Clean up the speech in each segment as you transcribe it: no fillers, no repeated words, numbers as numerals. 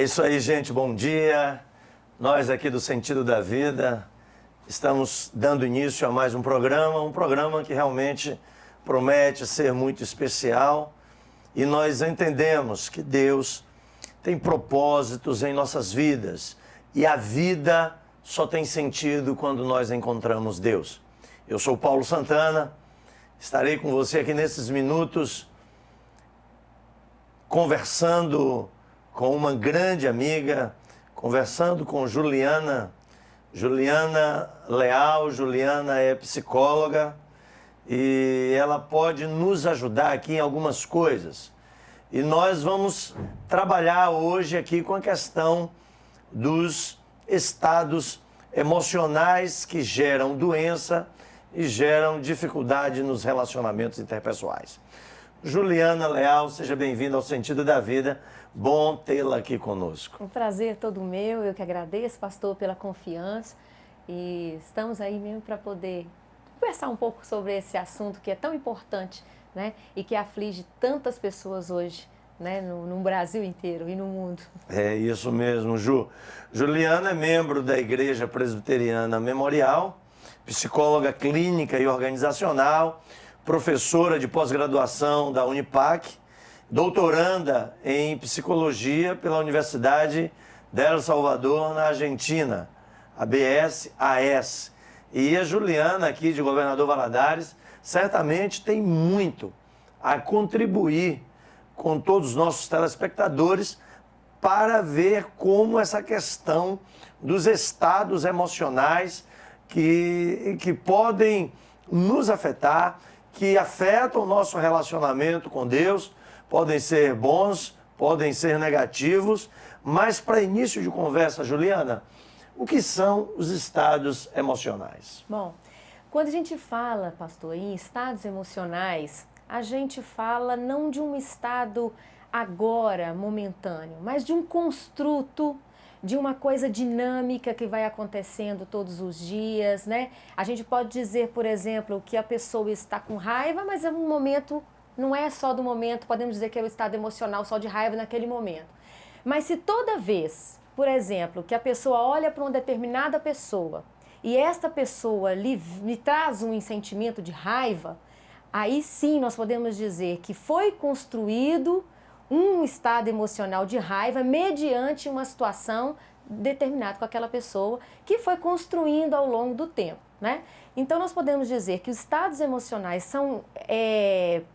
isso aí, gente. Bom dia. Nós aqui do Sentido da Vida estamos dando início a mais um programa que realmente promete ser muito especial. E nós entendemos que Deus tem propósitos em nossas vidas. E a vida só tem sentido quando nós encontramos Deus. Eu sou Paulo Santana, estarei com você aqui nesses minutos conversando com uma grande amiga, conversando com Juliana Leal. Juliana é psicóloga e ela pode nos ajudar aqui em algumas coisas. E nós vamos trabalhar hoje aqui com a questão dos estados emocionais que geram doença e geram dificuldade nos relacionamentos interpessoais. Juliana Leal, seja bem-vinda ao Sentido da Vida. Bom tê-la aqui conosco. Um prazer todo meu, eu que agradeço, pastor, pela confiança. E estamos aí mesmo para poder conversar um pouco sobre esse assunto que é tão importante, né? E que aflige tantas pessoas hoje, né? No Brasil inteiro e no mundo. É isso mesmo, Ju. Juliana é membro da Igreja Presbiteriana Memorial, psicóloga clínica e organizacional, professora de pós-graduação da Unipac, doutoranda em psicologia pela Universidade de El Salvador, na Argentina, ABS-AS. E a Juliana, aqui de Governador Valadares, certamente tem muito a contribuir com todos os nossos telespectadores para ver como essa questão dos estados emocionais que podem nos afetar, que afetam o nosso relacionamento com Deus, podem ser bons, podem ser negativos, mas para início de conversa, Juliana, o que são os estados emocionais? Bom, quando a gente fala, pastor, em estados emocionais, a gente fala não de um estado agora, momentâneo, mas de um construto, de uma coisa dinâmica que vai acontecendo todos os dias, né? A gente pode dizer, por exemplo, que a pessoa está com raiva, mas é um momento, não é só do momento, podemos dizer que é o estado emocional só de raiva naquele momento. Mas se toda vez, por exemplo, que a pessoa olha para uma determinada pessoa e esta pessoa lhe traz um sentimento de raiva, aí sim nós podemos dizer que foi construído um estado emocional de raiva mediante uma situação determinada com aquela pessoa que foi construindo ao longo do tempo, né? Então nós podemos dizer que os estados emocionais são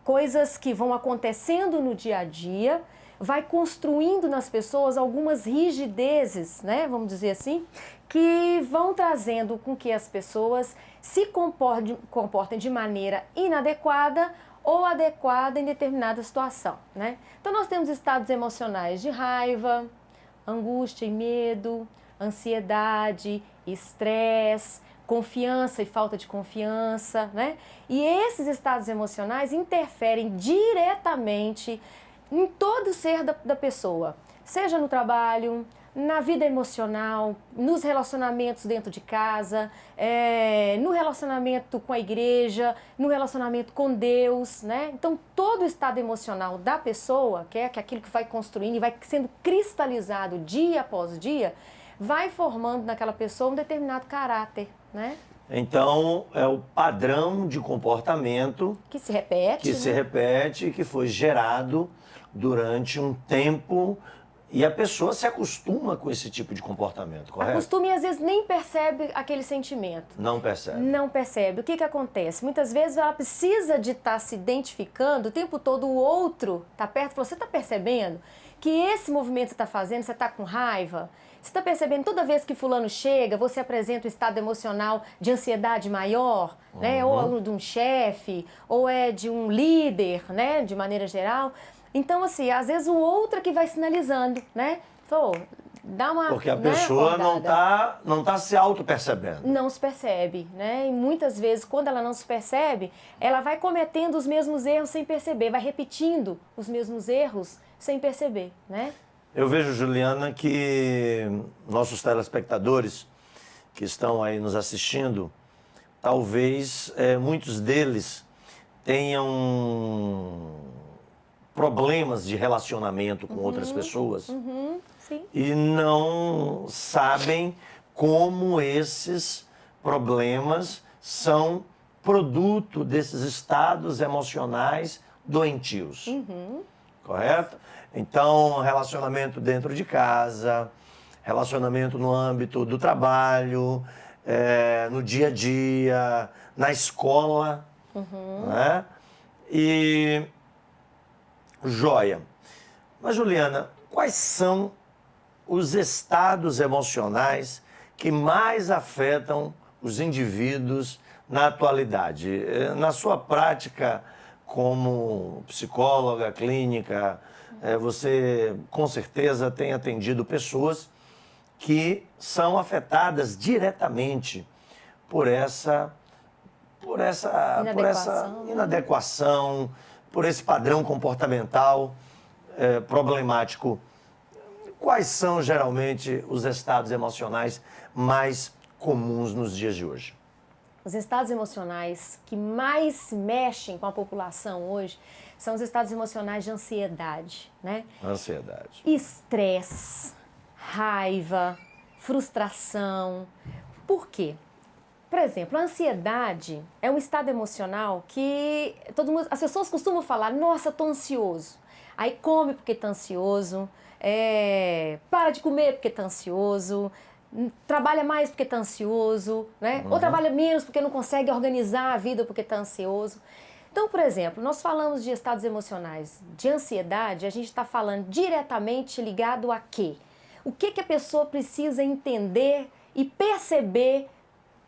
coisas que vão acontecendo no dia a dia, vai construindo nas pessoas algumas rigidezes, né? Vamos dizer assim, que vão trazendo com que as pessoas se comportem de maneira inadequada ou adequada em determinada situação, né? Então nós temos estados emocionais de raiva, angústia e medo, ansiedade, estresse, confiança e falta de confiança, né? E esses estados emocionais interferem diretamente em todo o ser da pessoa, seja no trabalho, na vida emocional, nos relacionamentos dentro de casa, no relacionamento com a igreja, no relacionamento com Deus, né? Então, todo o estado emocional da pessoa, que é aquilo que vai construindo e vai sendo cristalizado dia após dia, vai formando naquela pessoa um determinado caráter, né? Então, é o padrão de comportamento que se repete, se repete e que foi gerado durante um tempo. E a pessoa se acostuma com esse tipo de comportamento, correto? Acostuma e às vezes nem percebe aquele sentimento. Não percebe. Não percebe. O que acontece? Muitas vezes ela precisa de estar se identificando o tempo todo, o outro está perto. Você está percebendo que esse movimento que você está fazendo, você está com raiva? Você está percebendo toda vez que fulano chega, você apresenta um estado emocional de ansiedade maior, né? Ou de um chefe, ou é de um líder, né? De maneira geral. Então, assim, às vezes o outro é que vai sinalizando, né? Dá uma, porque a pessoa rodada. não tá se auto-percebendo. Não se percebe, né? E muitas vezes, quando ela não se percebe, ela vai cometendo os mesmos erros sem perceber, vai repetindo os mesmos erros sem perceber, né? Eu vejo, Juliana, que nossos telespectadores que estão aí nos assistindo, talvez muitos deles tenham problemas de relacionamento com outras pessoas Sim. e não sabem como esses problemas são produto desses estados emocionais doentios. Correto? Então, relacionamento dentro de casa, relacionamento no âmbito do trabalho, no dia a dia, na escola, né? E, joia. Mas, Juliana, quais são os estados emocionais que mais afetam os indivíduos na atualidade? Na sua prática como psicóloga clínica, você com certeza tem atendido pessoas que são afetadas diretamente por essa inadequação, por esse padrão comportamental problemático. Quais são geralmente os estados emocionais mais comuns nos dias de hoje? Os estados emocionais que mais mexem com a população hoje são os estados emocionais de ansiedade, né? Ansiedade. Estresse, raiva, frustração. Por quê? Por exemplo, a ansiedade é um estado emocional que as pessoas costumam falar: nossa, tô ansioso. Aí come porque tá ansioso, para de comer porque tá ansioso, trabalha mais porque está ansioso, né? Ou trabalha menos porque não consegue organizar a vida porque está ansioso. Então, por exemplo, nós falamos de estados emocionais de ansiedade, a gente está falando diretamente ligado a quê? O que a pessoa precisa entender e perceber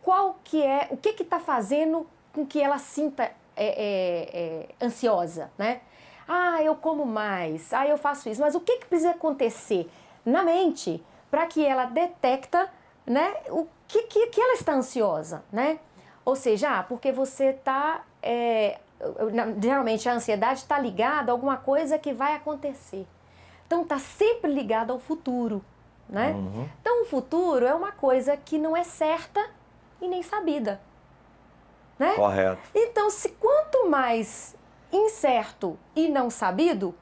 o que está fazendo com que ela sinta ansiosa, né? Ah, eu como mais, eu faço isso, mas o que precisa acontecer na mente para que ela detecta, né, o que ela está ansiosa, né? Ou seja, porque você está... geralmente a ansiedade está ligada a alguma coisa que vai acontecer. Então está sempre ligado ao futuro, né? Então o futuro é uma coisa que não é certa e nem sabida, né? Correto. Então, quanto mais incerto e não sabido,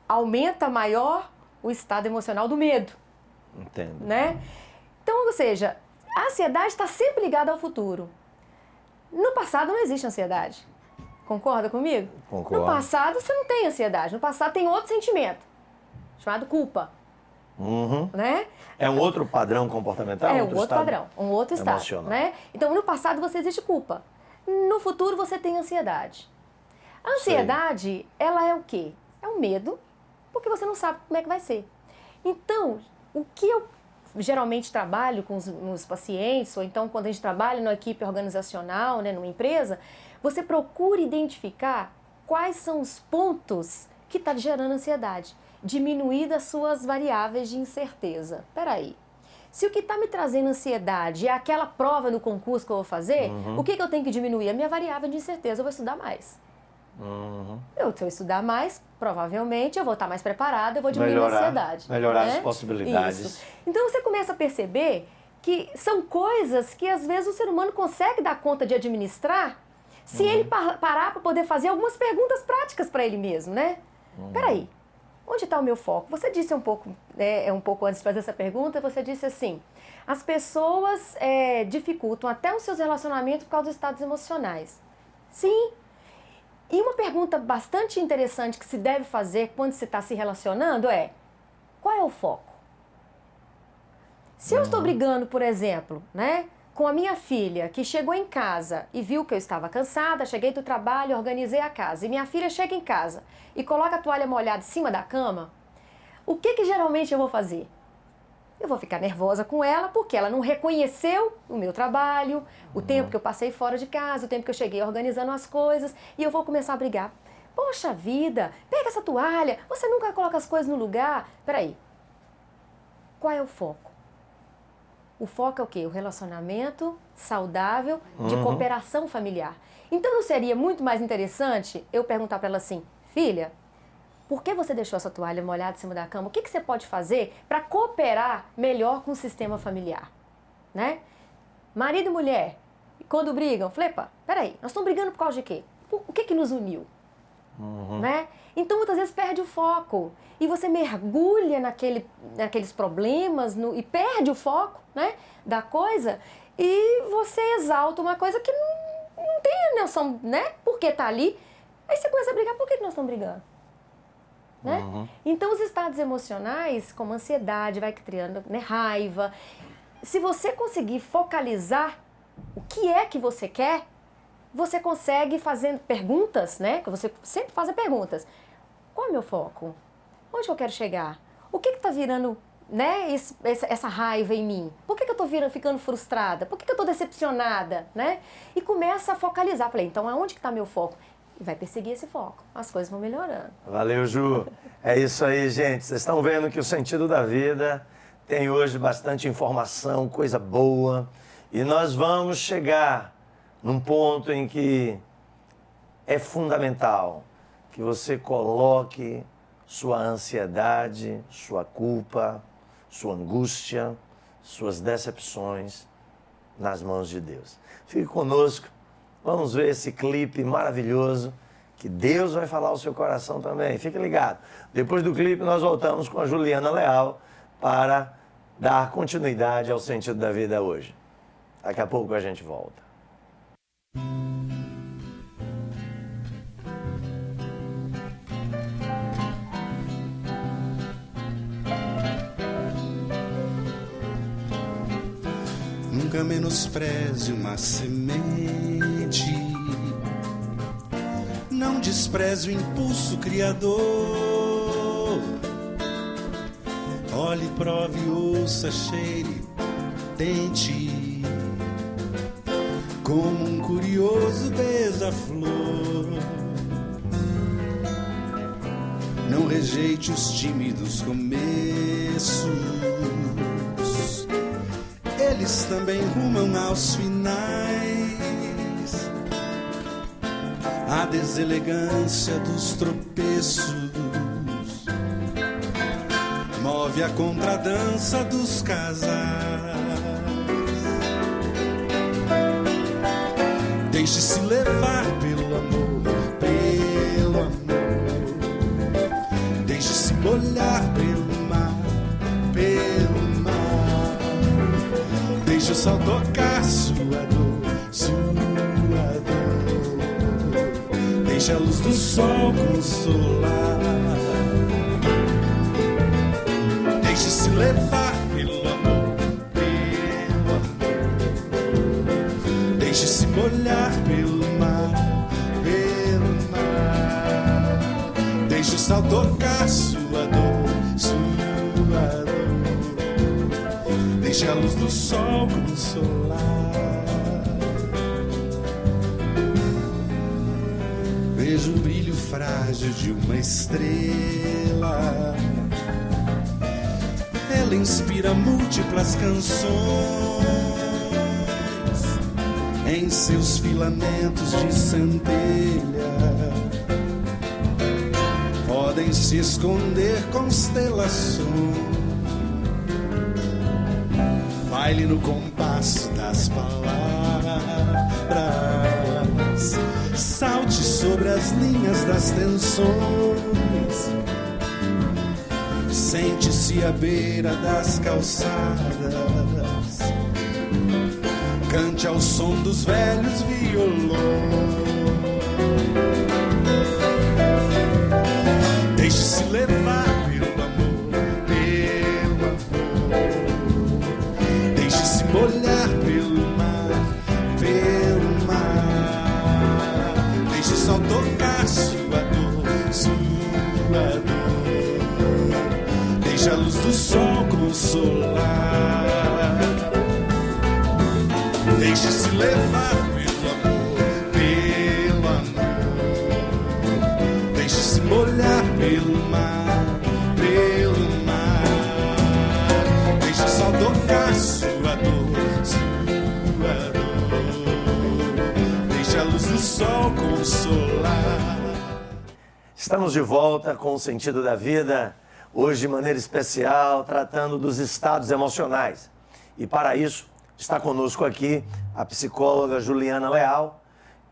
aumenta maior o estado emocional do medo. Entendo. Né? Então, ou seja, a ansiedade está sempre ligada ao futuro. No passado não existe ansiedade. Concorda comigo? Concordo. No passado você não tem ansiedade. No passado tem outro sentimento, chamado culpa. Né? É um outro padrão comportamental? É um outro padrão, um outro estado. Emocional. Né? Então, no passado você existe culpa. No futuro você tem ansiedade. A ansiedade, ela é o quê? É um medo, porque você não sabe como é que vai ser. Então, o que eu geralmente trabalho com os pacientes, ou então quando a gente trabalha numa equipe organizacional, né, numa empresa, você procura identificar quais são os pontos que estão gerando ansiedade. Diminuir as suas variáveis de incerteza. Peraí, se o que está me trazendo ansiedade é aquela prova no concurso que eu vou fazer, o que eu tenho que diminuir? A minha variável de incerteza, eu vou estudar mais. Se eu estudar mais, provavelmente eu vou estar mais preparada, eu vou diminuir a ansiedade. Melhorar né? as possibilidades. Isso. Então você começa a perceber que são coisas que às vezes o ser humano consegue dar conta de administrar se ele parar para poder fazer algumas perguntas práticas para ele mesmo, né? Peraí, onde está o meu foco? Você disse um pouco antes de fazer essa pergunta, você disse assim, as pessoas dificultam até os seus relacionamentos por causa dos estados emocionais. Sim. E uma pergunta bastante interessante que se deve fazer quando se está se relacionando é: qual é o foco? Se eu estou brigando, por exemplo, né, com a minha filha, que chegou em casa e viu que eu estava cansada, cheguei do trabalho, organizei a casa, e minha filha chega em casa e coloca a toalha molhada em cima da cama, o que geralmente eu vou fazer? Eu vou ficar nervosa com ela porque ela não reconheceu o meu trabalho, o tempo que eu passei fora de casa, o tempo que eu cheguei organizando as coisas, e eu vou começar a brigar. Poxa vida, pega essa toalha, você nunca coloca as coisas no lugar. Peraí, qual é o foco? O foco é o quê? O relacionamento saudável de cooperação familiar. Então não seria muito mais interessante eu perguntar para ela assim: filha, por que você deixou essa toalha molhada em cima da cama? O que você pode fazer para cooperar melhor com o sistema familiar? Né? Marido e mulher, quando brigam, falei, peraí, nós estamos brigando por causa de quê? O que nos uniu? né? Então, muitas vezes perde o foco. E você mergulha naqueles problemas e perde o foco, né, da coisa, e você exalta uma coisa que não tem noção, né? Porque tá ali. Aí você começa a brigar. Por que nós estamos brigando? Né? Então, os estados emocionais, como ansiedade, vai criando, né, raiva. Se você conseguir focalizar o que é que você quer, você consegue fazer perguntas, né? Que você sempre faz perguntas. Qual é o meu foco? Onde eu quero chegar? O que está virando, né, essa raiva em mim? Por que eu estou ficando frustrada? Por que eu estou decepcionada? Né? E começa a focalizar. Falei, então aonde que está meu foco? E vai perseguir esse foco. As coisas vão melhorando. Valeu, Ju. É isso aí, gente. Vocês estão vendo que o Sentido da Vida tem hoje bastante informação, coisa boa. E nós vamos chegar num ponto em que é fundamental que você coloque sua ansiedade, sua culpa, sua angústia, suas decepções nas mãos de Deus. Fique conosco, vamos ver esse clipe maravilhoso que Deus vai falar ao seu coração também. Fique ligado. Depois do clipe nós voltamos com a Juliana Leal para dar continuidade ao Sentido da Vida hoje. Daqui a pouco a gente volta. Nunca menospreze uma semente, não despreze o impulso criador. Olhe, prove, ouça, cheire, tente, como um curioso beija-flor. Não rejeite os tímidos começos, eles também rumam aos finais. A deselegância dos tropeços move a contradança dos casais. Deixe-se levar pelo amor, pelo amor. Deixe-se molhar pelo mar, pelo mar. Deixe o sol tocar sua dor, sua dor. Deixe a luz do sol consolar. Deixe-se levar pelo amor, pelo amor. Deixe-se molhar pelo mar, pelo mar. Deixe o sol tocar sua dor, sua dor. Deixe a luz do sol consolar. Vejo o brilho frágil de uma estrela. Ela inspira múltiplas canções em seus filamentos de centelha. Podem se esconder constelações. Baile no compasso das palavras. Salte sobre as linhas das tensões. Sente-se à beira das calçadas. Cante ao som dos velhos violões. Deixe-se levar pelo amor, pelo amor. Deixe-se molhar pelo mar, pelo mar. Deixe o sol tocar sua dor, sua dor. Deixe a luz do sol consolar. Deixe-se levar pelo amor, pelo amor. Deixe-se molhar pelo mar, pelo mar. Deixe o sol tocar sua dor, sua dor. Deixe a luz do sol consolar. Estamos de volta com o Sentido da Vida, hoje de maneira especial, tratando dos estados emocionais. E para isso, está conosco aqui a psicóloga Juliana Leal,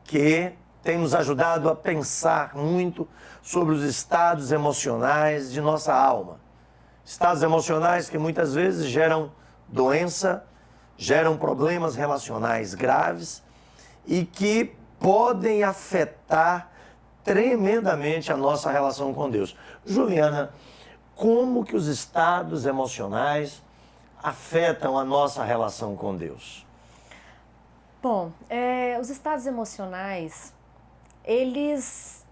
que tem nos ajudado a pensar muito sobre os estados emocionais de nossa alma. Estados emocionais que muitas vezes geram doença, geram problemas relacionais graves e que podem afetar tremendamente a nossa relação com Deus. Juliana, como que os estados emocionais afetam a nossa relação com Deus? Bom, os estados emocionais, eles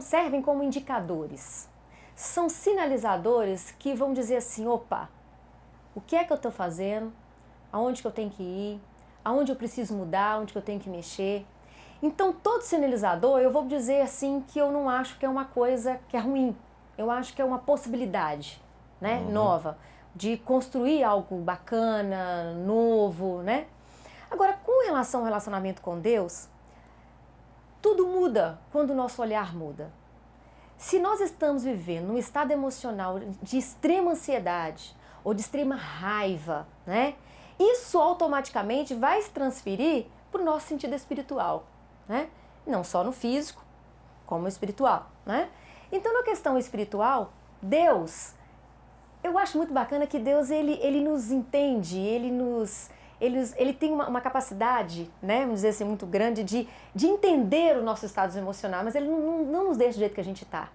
servem como indicadores. São sinalizadores que vão dizer assim, opa, o que é que eu estou fazendo? Aonde que eu tenho que ir? Aonde eu preciso mudar? Onde que eu tenho que mexer? Então, todo sinalizador, eu vou dizer assim que eu não acho que é uma coisa que é ruim. Eu acho que é uma possibilidade, né, nova, de construir algo bacana, novo, né? Agora, com relação ao relacionamento com Deus, tudo muda quando o nosso olhar muda. Se nós estamos vivendo num estado emocional de extrema ansiedade ou de extrema raiva, né? Isso automaticamente vai se transferir para o nosso sentido espiritual, né? Não só no físico, como no espiritual, né? Então, na questão espiritual, Deus, eu acho muito bacana que Deus, ele nos entende, ele tem uma capacidade, né, vamos dizer assim, muito grande de entender o nosso estado emocional, mas ele não nos deixa do jeito que a gente está.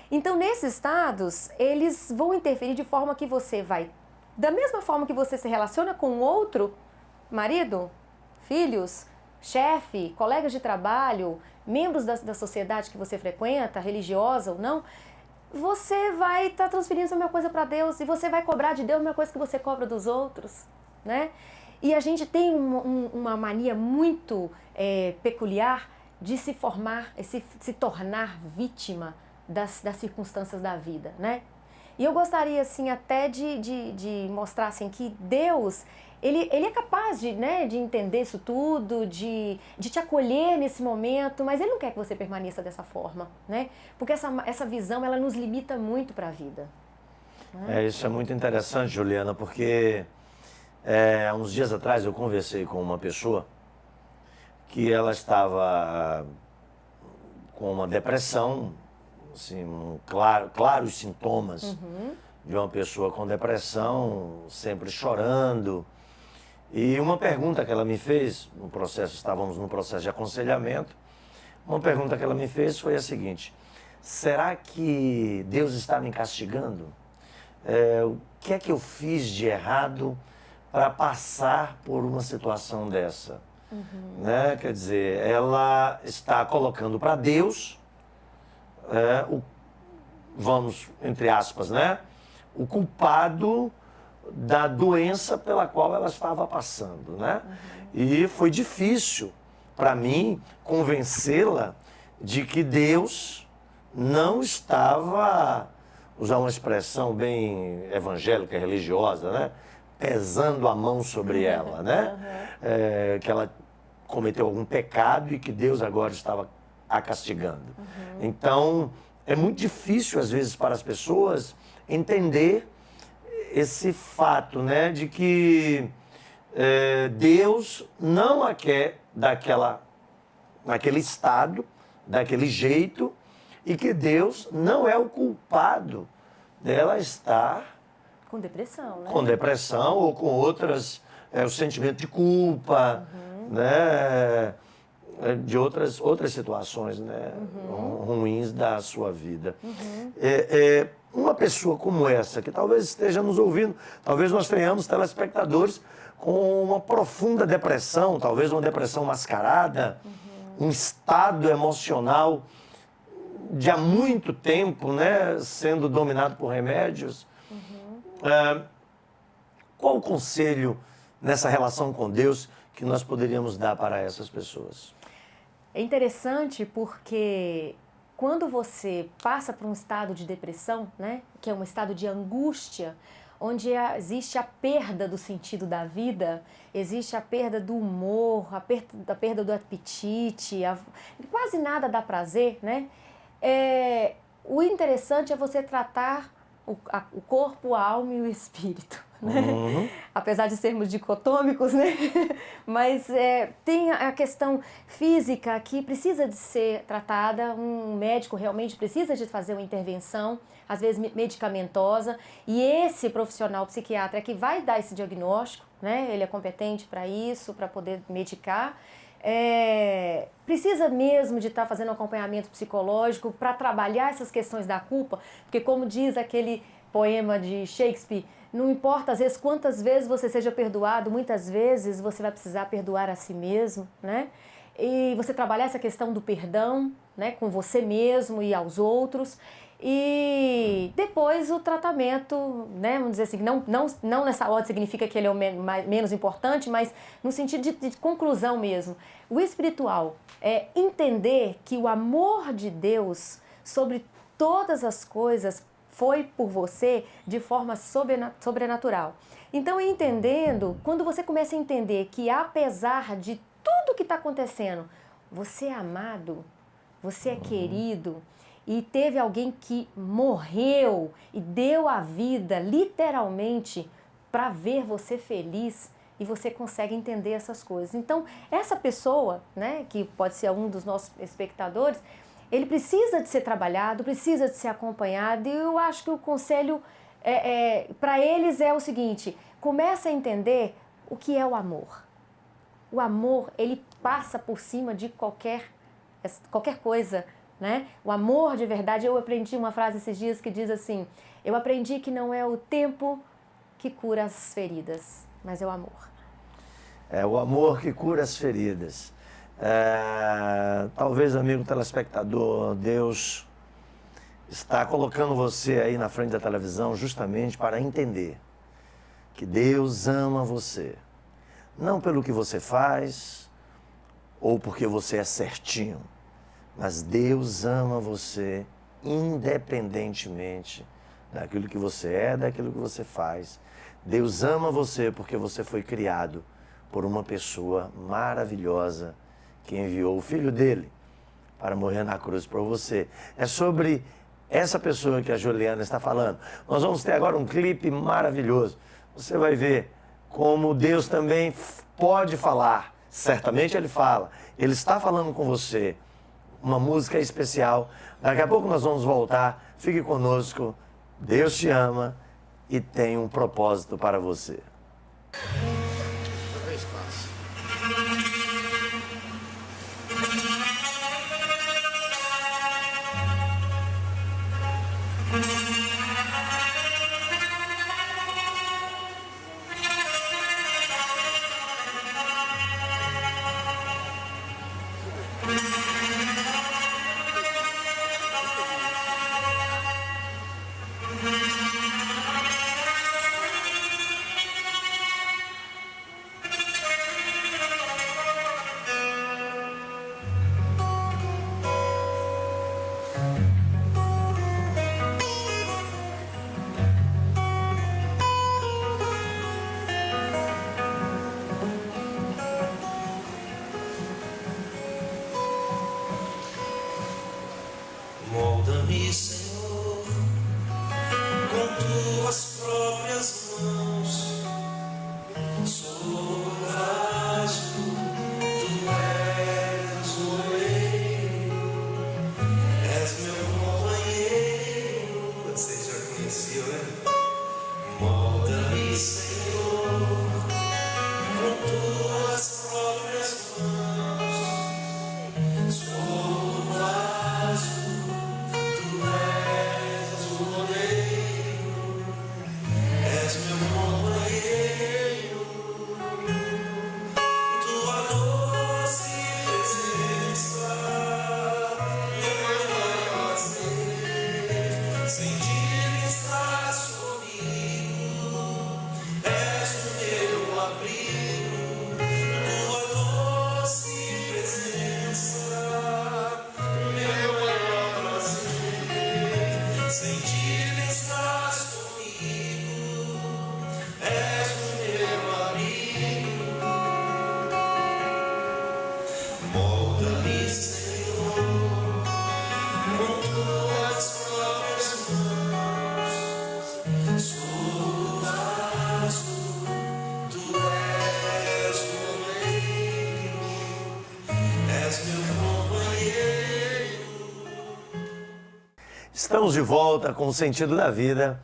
Então, nesses estados, eles vão interferir de forma que você vai, da mesma forma que você se relaciona com o outro, marido, filhos, chefe, colegas de trabalho, membros da sociedade que você frequenta, religiosa ou não, você vai estar transferindo a mesma coisa para Deus e você vai cobrar de Deus a mesma coisa que você cobra dos outros, né? E a gente tem uma mania muito peculiar de se tornar vítima das circunstâncias da vida, né? E eu gostaria, assim, até de mostrar, assim, que Deus, ele é capaz de entender isso tudo, de te acolher nesse momento, mas Ele não quer que você permaneça dessa forma, né? Porque essa visão, ela nos limita muito para a vida. Né? Isso é muito interessante, Juliana, porque há uns dias atrás eu conversei com uma pessoa que ela estava com uma depressão, assim, claros sintomas de uma pessoa com depressão, sempre chorando. E uma pergunta que ela me fez, estávamos no processo de aconselhamento, uma pergunta que ela me fez foi a seguinte: será que Deus está me castigando? O que é que eu fiz de errado para passar por uma situação dessa? Né? Quer dizer, ela está colocando para Deus, vamos, entre aspas, né? O culpado da doença pela qual ela estava passando, né? E foi difícil para mim convencê-la de que Deus não estava, usar uma expressão bem evangélica, religiosa, né? Pesando a mão sobre ela, né? Que ela cometeu algum pecado e que Deus agora estava a castigando. Então, é muito difícil, às vezes, para as pessoas entender esse fato, né, de que Deus não a quer naquele estado, daquele jeito, e que Deus não é o culpado dela estar Com depressão, né? com depressão ou com outras, o sentimento de culpa, né, de outras situações, né, ruins da sua vida. Uma pessoa como essa, que talvez esteja nos ouvindo, talvez nós tenhamos telespectadores com uma profunda depressão, talvez uma depressão mascarada, um estado emocional de há muito tempo, né, sendo dominado por remédios. Qual o conselho nessa relação com Deus que nós poderíamos dar para essas pessoas? É interessante porque quando você passa por um estado de depressão, né, que é um estado de angústia, onde existe a perda do sentido da vida, existe a perda do humor, a perda do apetite, quase nada dá prazer, né? O interessante é você tratar o corpo, a alma e o espírito, né? Apesar de sermos dicotômicos, né? Mas tem a questão física que precisa de ser tratada, um médico realmente precisa de fazer uma intervenção, às vezes medicamentosa, e esse profissional psiquiatra é que vai dar esse diagnóstico, né? Ele é competente para isso, para poder medicar. Precisa mesmo de estar fazendo um acompanhamento psicológico para trabalhar essas questões da culpa, porque como diz aquele poema de Shakespeare, não importa às vezes quantas vezes você seja perdoado, muitas vezes você vai precisar perdoar a si mesmo, né? E você trabalhar essa questão do perdão, né, com você mesmo e aos outros. E depois o tratamento, né, vamos dizer assim, não nessa ordem significa que ele é o menos importante, mas no sentido de conclusão mesmo. O espiritual é entender que o amor de Deus sobre todas as coisas foi por você de forma sobrenatural. Então, entendendo, quando você começa a entender que apesar de tudo que está acontecendo, você é amado, você é querido, e teve alguém que morreu e deu a vida, literalmente, para ver você feliz, e você consegue entender essas coisas. Então, essa pessoa, né, que pode ser um dos nossos espectadores, ele precisa de ser trabalhado, precisa de ser acompanhado, e eu acho que o conselho para eles é o seguinte: começa a entender o que é o amor. O amor, ele passa por cima de qualquer coisa, né? O amor de verdade, eu aprendi uma frase esses dias que diz assim: eu aprendi que não é o tempo que cura as feridas, mas é o amor. É o amor que cura as feridas. Talvez, amigo telespectador, Deus está colocando você aí na frente da televisão justamente para entender que Deus ama você. Não pelo que você faz ou porque você é certinho, mas Deus ama você independentemente daquilo que você é, daquilo que você faz. Deus ama você porque você foi criado por uma pessoa maravilhosa que enviou o Filho dele para morrer na cruz por você. É sobre essa pessoa que a Juliana está falando. Nós vamos ter agora um clipe maravilhoso. Você vai ver como Deus também pode falar. Certamente Ele fala. Ele está falando com você. Uma música especial. Daqui a pouco nós vamos voltar. Fique conosco. Deus te ama e tem um propósito para você. Molda-me, Senhor, com tuas próprias mãos. Sou vaso, tu és o oleiro, és meu companheiro. Vocês já conheciam, né? Molda-me, Senhor, com tuas próprias mãos. Sou vaso, és meu companheiro, tua doce presença me faz ver, sentir estás comigo, és o meu abrigo, tua doce presença meu maior prazer, sentir estás comigo. És o meu amigo. Molda-me, Senhor, com tuas próprias mãos. Sou vaso, Estamos de volta com o Sentido da Vida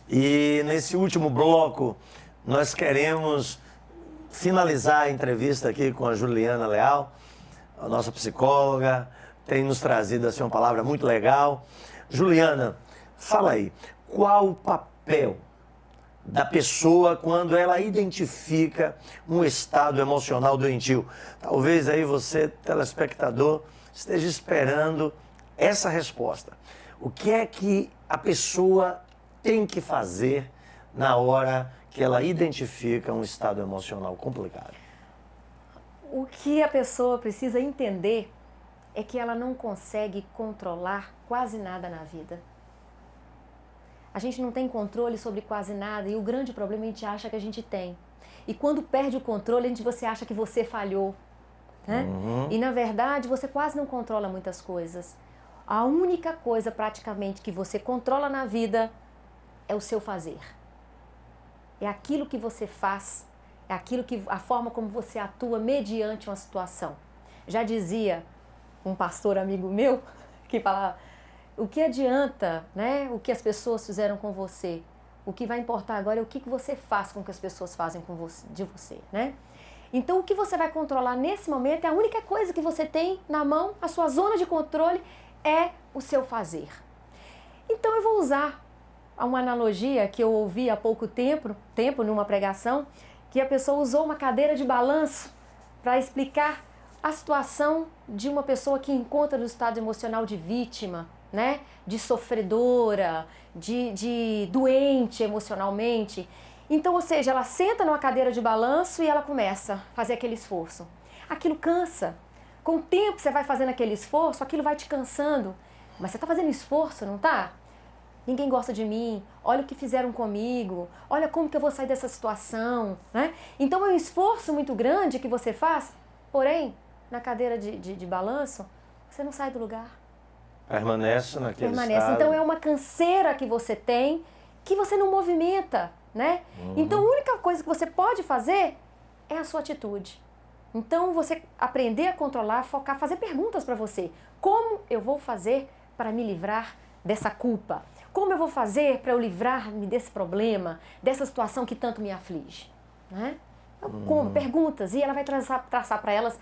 e nesse último bloco nós queremos finalizar a entrevista aqui com a Juliana Leal, a nossa psicóloga, tem nos trazido assim uma palavra muito legal. Juliana, fala aí, qual o papel da pessoa quando ela identifica um estado emocional doentio? Talvez aí você, telespectador, esteja esperando essa resposta. O que é que a pessoa tem que fazer na hora que ela identifica um estado emocional complicado? O que a pessoa precisa entender é que ela não consegue controlar quase nada na vida. A gente não tem controle sobre quase nada e o grande problema a gente acha que a gente tem. E quando perde o controle, você acha que você falhou, né? E na verdade você quase não controla muitas coisas. A única coisa praticamente que você controla na vida é o seu fazer. É aquilo que você faz, é a forma como você atua mediante uma situação. Já dizia um pastor amigo meu que falava: o que adianta, né, o que as pessoas fizeram com você? O que vai importar agora é o que você faz com o que as pessoas fazem de você, né? Então o que você vai controlar nesse momento é a única coisa que você tem na mão, a sua zona de controle é o seu fazer. Então eu vou usar uma analogia que eu ouvi há pouco tempo numa pregação, que a pessoa usou uma cadeira de balanço para explicar a situação de uma pessoa que encontra no estado emocional de vítima, né? De sofredora, de doente emocionalmente. Então, ou seja, ela senta numa cadeira de balanço e ela começa a fazer aquele esforço. Aquilo cansa. Com o tempo você vai fazendo aquele esforço, aquilo vai te cansando. Mas você está fazendo esforço, não está? Ninguém gosta de mim, olha o que fizeram comigo, olha como que eu vou sair dessa situação, né? Então é um esforço muito grande que você faz, porém, na cadeira de balanço, você não sai do lugar. Permanece naquele estado. Então é uma canseira que você tem, que você não movimenta, né? Então a única coisa que você pode fazer é a sua atitude. Então você aprender a controlar, focar, fazer perguntas para você. Como eu vou fazer para me livrar dessa culpa? Como eu vou fazer para eu livrar-me desse problema, dessa situação que tanto me aflige? Né? Como? Perguntas. E ela vai traçar para elas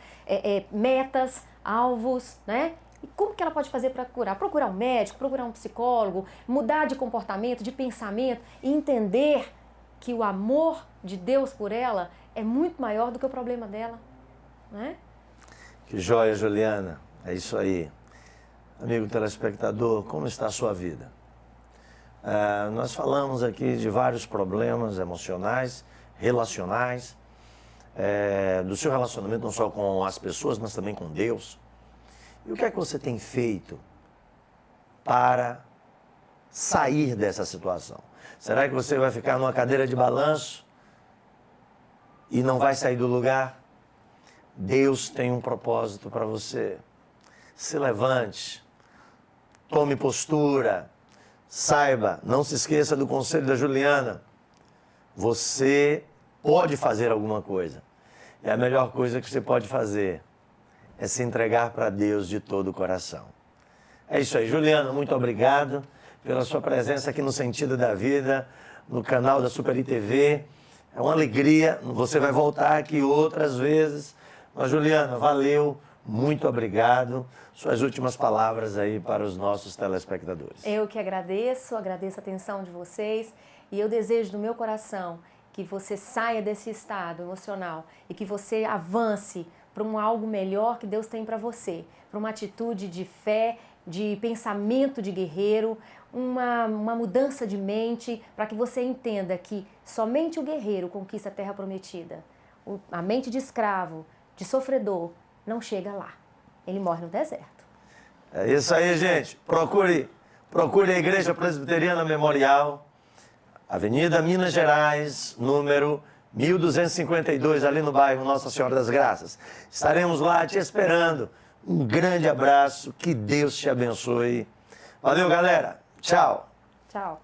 metas, alvos, né? E como que ela pode fazer para curar? Procurar um médico, procurar um psicólogo, mudar de comportamento, de pensamento e entender que o amor de Deus por ela é muito maior do que o problema dela. Né? Que joia, Juliana. É isso aí. Amigo telespectador, como está a sua vida? Nós falamos aqui de vários problemas emocionais, relacionais, do seu relacionamento não só com as pessoas, mas também com Deus. E o que é que você tem feito para sair dessa situação? Será que você vai ficar numa cadeira de balanço e não vai sair do lugar? Deus tem um propósito para você. Se levante, tome postura, saiba, não se esqueça do conselho da Juliana. Você pode fazer alguma coisa. E a melhor coisa que você pode fazer é se entregar para Deus de todo o coração. É isso aí, Juliana, muito obrigado pela sua presença aqui no Sentido da Vida, no canal da Super ITV. É uma alegria, você vai voltar aqui outras vezes. Mas, Juliana, valeu, muito obrigado. Suas últimas palavras aí para os nossos telespectadores. Eu que agradeço a atenção de vocês e eu desejo do meu coração que você saia desse estado emocional e que você avance para algo melhor que Deus tem para você, para uma atitude de fé, de pensamento de guerreiro, uma mudança de mente, para que você entenda que somente o guerreiro conquista a terra prometida. A mente de escravo, de sofredor, não chega lá. Ele morre no deserto. É isso aí, gente. Procure a Igreja Presbiteriana Memorial, Avenida Minas Gerais, número 1252, ali no bairro Nossa Senhora das Graças. Estaremos lá te esperando. Um grande abraço, que Deus te abençoe. Valeu, galera. Tchau. Tchau.